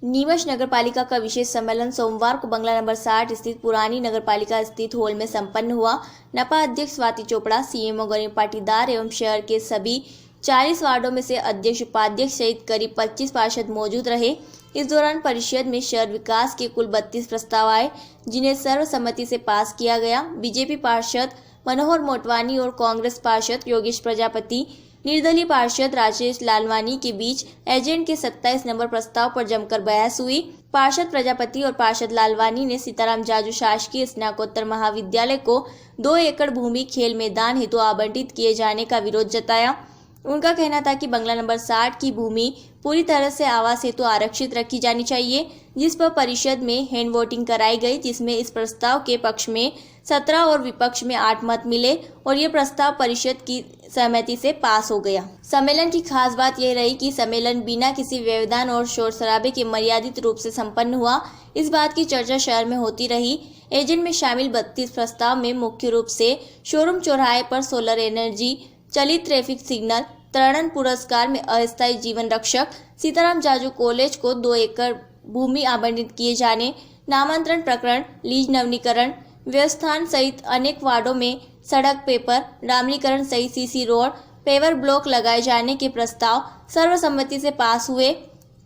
नीमच नगरपालिका का विशेष सम्मेलन सोमवार को बंगला नंबर 60 स्थित पुरानी नगरपालिका स्थित हॉल में संपन्न हुआ। नपा अध्यक्ष स्वाति चोपड़ा, सीएमओ गणेश पाटीदार एवं शहर के सभी 40 वार्डों में से अध्यक्ष, उपाध्यक्ष सहित करीब 25 पार्षद मौजूद रहे। इस दौरान परिषद में शहर विकास के कुल 32 प्रस्ताव आए, जिन्हें सर्वसम्मति से पास किया गया। बीजेपी पार्षद मनोहर मोटवानी और कांग्रेस पार्षद योगेश प्रजापति, निर्दलीय पार्षद राजेश लालवानी के बीच एजेंट के 27 नंबर प्रस्ताव पर जमकर बहस हुई। पार्षद प्रजापति और पार्षद लालवानी ने सीताराम जाजू शासकीय स्नातकोत्तर महाविद्यालय को 2 एकड़ भूमि खेल मैदान हेतु आवंटित किए जाने का विरोध जताया। उनका कहना था कि बंगला नंबर 60 की भूमि पूरी तरह से आवास हेतु आरक्षित रखी जानी चाहिए, जिस पर परिषद में हैंड वोटिंग कराई गई, जिसमें इस प्रस्ताव के पक्ष में 17 और विपक्ष में 8 मत मिले और ये प्रस्ताव परिषद की सहमति से पास हो गया। सम्मेलन की खास बात यह रही कि सम्मेलन बिना किसी व्यवधान और शोर शराबे के मर्यादित रूप से संपन्न हुआ। इस बात की चर्चा शहर में होती रही। एजेंट में शामिल 32 प्रस्ताव में मुख्य रूप से शोरूम चौराहे पर सोलर एनर्जी चलित ट्रैफिक सिग्नल, तरण पुरस्कार में अस्थायी जीवन रक्षक, सीताराम जाजू कॉलेज को 2 एकड़ भूमि आवंटित किए जाने, नामांतरण प्रकरण, लीज नवीनीकरण, व्यवस्थान सहित अनेक वार्डों में सड़क पेपर, डामरीकरण सहित सीसी रोड, पेवर ब्लॉक लगाए जाने के प्रस्ताव सर्वसम्मति से पास हुए।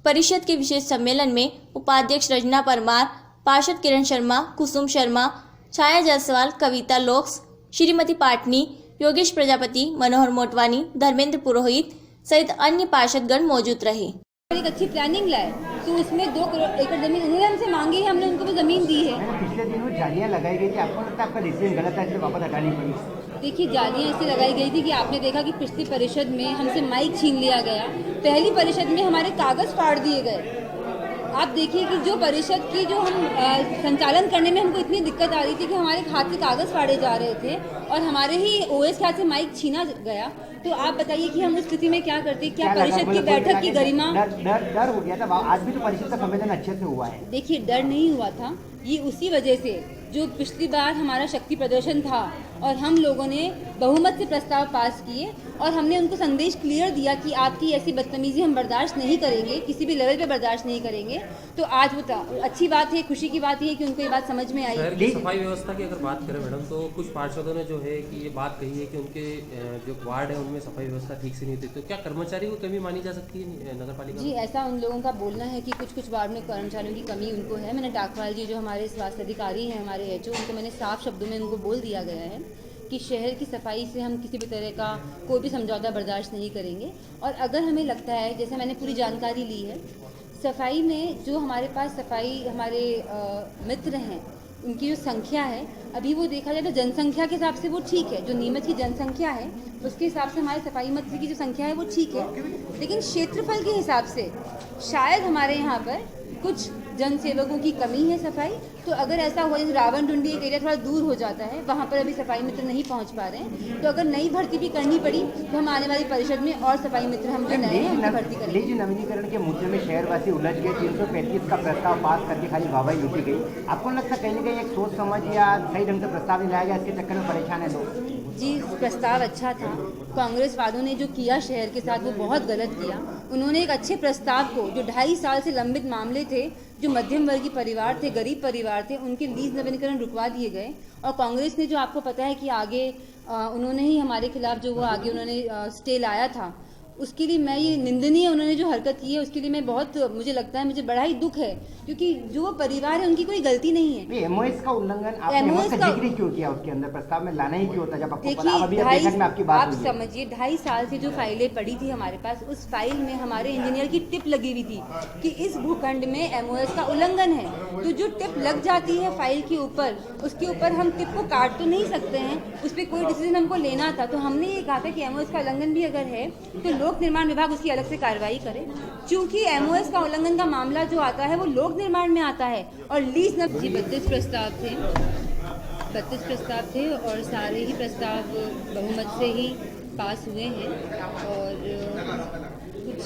परिषद के विशेष सम्मेलन में उपाध्यक्ष रजना परमार, पार्षद किरण शर्मा, कुसुम शर्मा, छाया जायसवाल, कविता लोक्स, श्रीमती पाटनी, योगेश प्रजापति, मनोहर मोटवानी, धर्मेंद्र पुरोहित सहित अन्य पार्षदगण मौजूद रहे। एक अच्छी प्लानिंग लाए तो उसमें 2 करोड़ एकड़ जमीन उन्होंने हमसे मांगी है, हमने उनको वो जमीन दी है। पिछले दिनों जालियां लगाई गई थी, आपको लगता है आपका डिसीजन गलत है, इसलिए वापस हटानी पड़ी? देखिए, जालियां इसलिए लगाई गई थी कि आपने देखा कि पिछली परिषद में हमसे माइक छीन लिया गया, पहली परिषद में हमारे कागज फाड़ दिए गए। आप देखिए कि जो परिषद की जो हम संचालन करने में हमको इतनी दिक्कत आ रही थी कि हमारे हाथ से कागज फाड़े जा रहे थे और हमारे ही ओएस के हाथ से माइक छीना गया। तो आप बताइए कि हम उस स्थिति में क्या करते, क्या परिषद की बैठक की गरिमा? डर हो गया था। आज भी तो परिषद का संवेदन अच्छे से हुआ है। देखिए, डर नहीं हुआ था, ये उसी वजह से जो पिछली बार हमारा शक्ति प्रदर्शन था और हम लोगों ने बहुमत से प्रस्ताव पास किए और हमने उनको संदेश क्लियर दिया कि आपकी ऐसी बदतमीजी हम बर्दाश्त नहीं करेंगे, किसी भी लेवल पे बर्दाश्त नहीं करेंगे। तो आज वो अच्छी बात है, खुशी की बात है कि उनको ये बात समझ में आई। शहर की सफाई व्यवस्था की अगर बात करें मैडम, तो कुछ पार्षदों ने जो है कि ये बात कही है कि उनके जो वार्ड है उनमें सफाई व्यवस्था ठीक से नहीं होती, तो क्या कर्मचारी को कमी मानी जा सकती है नगर पालिका? जी, ऐसा उन लोगों का बोलना है कि कुछ वार्ड में कर्मचारियों की कमी उनको है। मैंने डाकवाल जी जो हमारे स्वास्थ्य अधिकारी हैं, हमारे एचओ, उनको मैंने साफ शब्दों में उनको बोल दिया गया है कि शहर की सफाई से हम किसी भी तरह का कोई भी समझौता बर्दाश्त नहीं करेंगे। और अगर हमें लगता है, जैसे मैंने पूरी जानकारी ली है, सफाई में जो हमारे पास सफाई हमारे मित्र हैं, उनकी जो संख्या है, अभी वो देखा जाए तो जनसंख्या के हिसाब से वो ठीक है। जो नीमच की जनसंख्या है उसके हिसाब से हमारे सफाई मित्र की जो संख्या है वो ठीक है, लेकिन क्षेत्रफल के हिसाब से शायद हमारे यहाँ पर कुछ जनसेवकों की कमी है सफाई। तो अगर ऐसा हो, जैसे रावण टुंडी एक एरिया थोड़ा दूर हो जाता है, वहाँ पर अभी सफाई मित्र नहीं पहुँच पा रहे हैं, तो अगर नई भर्ती भी करनी पड़ी तो हम आने वाली परिषद में और सफाई मित्र हम जो नए हैं उनकी भर्ती करेंगे। लीज नवीनीकरण के मुद्दे में शहरवासी उलझ गए, 335 का प्रस्ताव पास करके खाली वाहवाही लूटी गई। आपको लगता है कहीं ना कहीं एक सोच समझ या सही ढंग से प्रस्ताव नहीं लाया गया, इसके चक्कर में परेशान है लोग? जी, प्रस्ताव अच्छा था। कांग्रेस वालों ने जो किया शहर के साथ वो बहुत गलत किया। उन्होंने एक अच्छे प्रस्ताव को, जो 2.5 साल से लंबित मामले थे, जो मध्यम वर्गीय परिवार थे, गरीब परिवार थे, उनके लीज नवीनीकरण रुकवा दिए गए। और कांग्रेस ने जो, आपको पता है कि आगे उन्होंने ही हमारे खिलाफ जो वो आगे उन्होंने स्टे लाया था, उसके लिए मैं ये निंदनीय उन्होंने जो हरकत की है उसके लिए मैं बहुत, मुझे लगता है, मुझे बड़ा ही दुख है, क्योंकि जो परिवार है उनकी कोई गलती नहीं है। एमओएस का उल्लंघन आपने जिक्र क्यों किया? उसके अंदर प्रस्ताव में लाना ही क्यों होता? जब आपको पता, अभी बैठक में आपकी बात आप समझिए, 2.5 साल से जो फाइलें पड़ी थी हमारे पास, उस फाइल में हमारे इंजीनियर की टिप लगी हुई थी कि इस भूखंड में एमओएस का उल्लंघन है। तो जो टिप लग जाती है फाइल के ऊपर, उसके ऊपर हम टिप को काट तो नहीं सकते हैं, उस पर कोई डिसीजन हमको लेना था। तो हमने ये कहा था कि एमओएस का उल्लंघन भी अगर है तो लोक निर्माण विभाग उसकी अलग से कार्रवाई करे, क्योंकि एमओएस का उल्लंघन का मामला जो आता है वो लोक निर्माण में आता है और लीज न। जी, 32 प्रस्ताव थे और सारे ही प्रस्ताव बहुमत से ही पास हुए हैं। और कुछ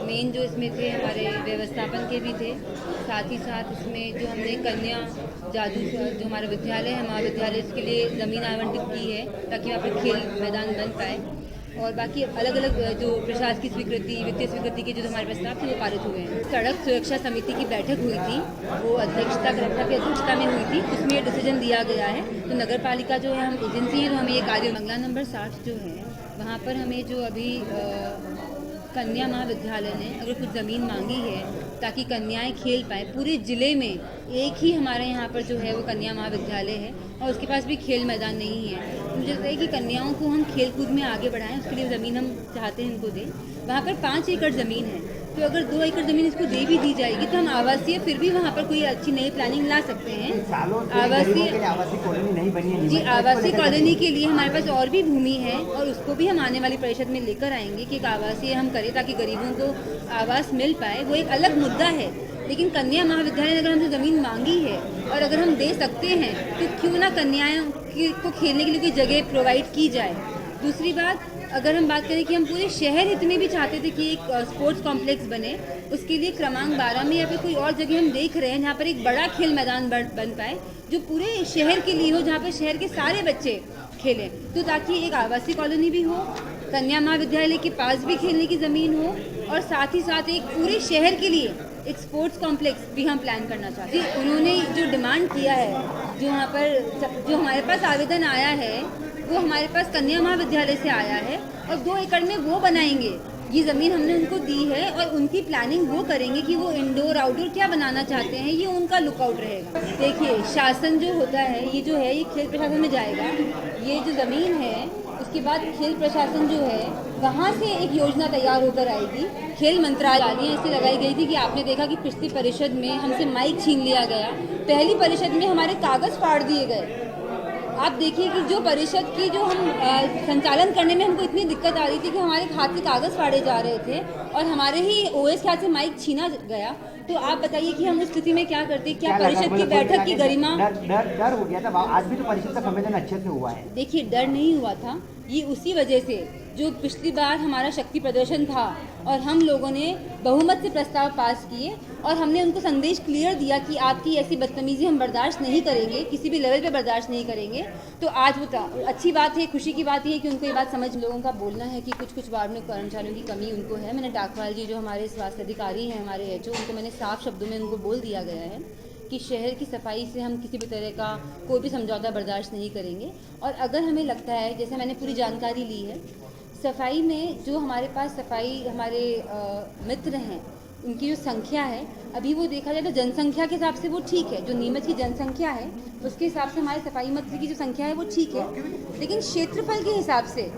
मेन जो इसमें थे हमारे व्यवस्थापन के भी थे, साथ ही साथ इसमें जो हमने कन्या जादू जो हमारा विद्यालय है, महाविद्यालय, इसके लिए ज़मीन आवंटित की है ताकि वहाँ पर खेल मैदान बन पाए। और बाकी अलग अलग जो प्रशासकीय स्वीकृति, वित्तीय स्वीकृति के जो हमारे प्रस्ताव थे वो पारित हुए हैं। सड़क सुरक्षा समिति की बैठक हुई थी, वो अध्यक्षता कलेक्टर की अध्यक्षता में हुई थी, उसमें ये डिसीजन दिया गया है। तो नगर पालिका जो है, हम एजेंसी है, तो हमें ये कार्य बंगला नंबर 60 जो है वहाँ पर हमें जो अभी कन्या महाविद्यालय ने अगर कुछ ज़मीन मांगी है ताकि कन्याएं खेल पाएँ, पूरे ज़िले में एक ही हमारे यहाँ पर जो है वो कन्या महाविद्यालय है और उसके पास भी खेल मैदान नहीं है। तो मुझे लगता है कि कन्याओं को हम खेल कूद में आगे बढ़ाएं, उसके लिए ज़मीन हम चाहते हैं इनको दें। वहाँ पर 5 एकड़ ज़मीन है, तो अगर 2 एकड़ ज़मीन इसको दे भी दी जाएगी तो हम आवासीय फिर भी वहाँ पर कोई अच्छी नई प्लानिंग ला सकते हैं। आवासीय कॉलोनी नहीं बनी है जी, आवासीय कॉलोनी के लिए हमारे पास और भी भूमि है और उसको भी हम आने वाली परिषद में लेकर आएंगे कि एक आवासीय हम करें ताकि गरीबों को आवास मिल पाए। वो एक अलग मुद्दा है, लेकिन कन्या महाविद्यालय ने अगर हमसे ज़मीन मांगी है और अगर हम दे सकते हैं तो क्यों ना कन्याओं को खेलने के लिए कोई जगह प्रोवाइड की जाए। दूसरी बात, अगर हम बात करें कि हम पूरे शहर हित में भी चाहते थे कि एक स्पोर्ट्स कॉम्प्लेक्स बने, उसके लिए क्रमांक 12 में या फिर कोई और जगह हम देख रहे हैं जहाँ पर एक बड़ा खेल मैदान बन पाए जो पूरे शहर के लिए हो, जहाँ पर शहर के सारे बच्चे खेलें। तो ताकि एक आवासीय कॉलोनी भी हो, कन्या महाविद्यालय के पास भी खेलने की ज़मीन हो और साथ ही साथ एक पूरे शहर के लिए एक स्पोर्ट्स कॉम्प्लेक्स भी हम प्लान करना चाहते हैं। उन्होंने जो डिमांड किया है, जो वहाँ पर जो हमारे पास आवेदन आया है वो हमारे पास कन्या महाविद्यालय से आया है और 2 एकड़ में वो बनाएंगे। ये ज़मीन हमने उनको दी है और उनकी प्लानिंग वो करेंगे कि वो इंडोर आउटडोर क्या बनाना चाहते हैं, ये उनका लुकआउट रहेगा। देखिए, शासन जो होता है ये जो है ये खेल प्रशासन में जाएगा। ये जो ज़मीन है उसके बाद खेल प्रशासन जो है वहाँ से एक योजना तैयार होकर आएगी। खेल मंत्रालय इससे लगाई गई थी कि आपने देखा कि पिछली परिषद में हमसे माइक छीन लिया गया, पहली परिषद में हमारे कागज़ फाड़ दिए गए। आप देखिए कि जो परिषद की जो हम संचालन करने में हमको इतनी दिक्कत आ रही थी कि हमारे हाथ के कागज़ फाड़े जा रहे थे और हमारे ही ओएस के हाथ से माइक छीना गया। तो आप बताइए कि हम उस स्थिति में क्या करते, क्या परिषद की बैठक की गरिमा। डर हो गया था, आज भी तो परिषद का संवेदन अच्छे से हुआ है। देखिए, डर नहीं हुआ था, ये उसी वजह से जो पिछली बार हमारा शक्ति प्रदर्शन था और हम लोगों ने बहुमत से प्रस्ताव पास किए और हमने उनको संदेश क्लियर दिया कि आपकी ऐसी बदतमीजी हम बर्दाश्त नहीं करेंगे, किसी भी लेवल पे बर्दाश्त नहीं करेंगे। तो आज वो अच्छी बात है, खुशी की बात है कि उनको ये बात समझ। लोगों का बोलना है कि कुछ वार्ड में कर्मचारियों की कमी उनको है। मैंने डाकवाल जी जो हमारे स्वास्थ्य अधिकारी हैं, हमारे एचओ, उनको मैंने साफ शब्दों में उनको बोल दिया गया है कि शहर की सफाई से हम किसी भी तरह का कोई भी समझौता बर्दाश्त नहीं करेंगे। और अगर हमें लगता है, जैसे मैंने पूरी जानकारी ली है, सफाई में जो हमारे पास सफाई हमारे मित्र हैं उनकी जो संख्या है, अभी वो देखा जाए तो जनसंख्या के हिसाब से वो ठीक है। जो नीमच की जनसंख्या है उसके हिसाब से हमारे सफाई मित्र की जो संख्या है वो ठीक है, लेकिन क्षेत्रफल के हिसाब से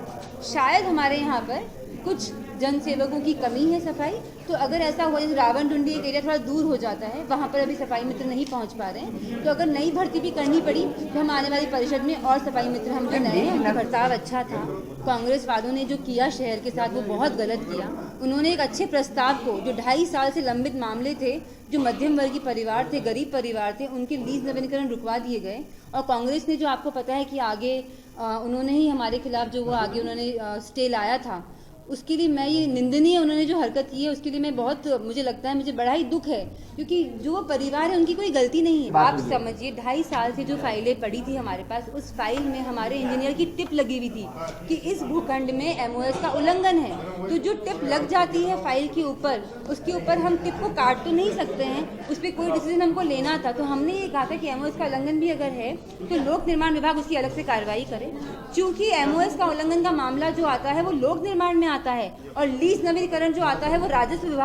शायद हमारे यहाँ पर कुछ जनसेवकों की कमी है सफाई। तो अगर ऐसा हुआ, जैसे रावण डुंडी एक एरिया थोड़ा दूर हो जाता है, वहाँ पर अभी सफाई मित्र नहीं पहुँच पा रहे हैं, तो अगर नई भर्ती भी करनी पड़ी तो हम आने वाली परिषद में और सफाई मित्र हम जो नए हैं उनका बर्ताव अच्छा था। कांग्रेस वालों ने जो किया शहर के साथ वो बहुत गलत किया। उन्होंने एक अच्छे प्रस्ताव को, जो 2.5 साल से लंबित मामले थे, जो मध्यम वर्गीय परिवार थे, गरीब परिवार थे, उनके लीज नवीनीकरण रुकवा दिए गए। और कांग्रेस ने जो आपको पता है कि आगे उन्होंने ही हमारे खिलाफ जो वो आगे उन्होंने स्टे लाया था, उसके लिए मैं ये निंदनीय उन्होंने जो हरकत की है उसके लिए मैं बहुत, मुझे लगता है, मुझे बड़ा ही दुख है, क्योंकि जो परिवार है उनकी कोई गलती नहीं है। आप समझिए 2.5 साल से जो फाइलें पड़ी थी हमारे पास, उस फाइल में हमारे इंजीनियर की टिप लगी हुई थी कि इस भूखंड में एमओएस का उल्लंघन है। तो जो टिप लग जाती है फाइल के ऊपर, उसके ऊपर हम टिप को काट तो नहीं सकते हैं, उस पर कोई डिसीजन हमको लेना था। तो हमने ये कहा था कि एमओएस का उल्लंघन भी अगर है तो लोक निर्माण विभाग उसकी अलग से कार्रवाई करे। चूंकि एमओएस का उल्लंघन का मामला जो आता है वो लोक निर्माण में आता है और लीज नवीनीकरण जो आता है वो राजस्व विभाग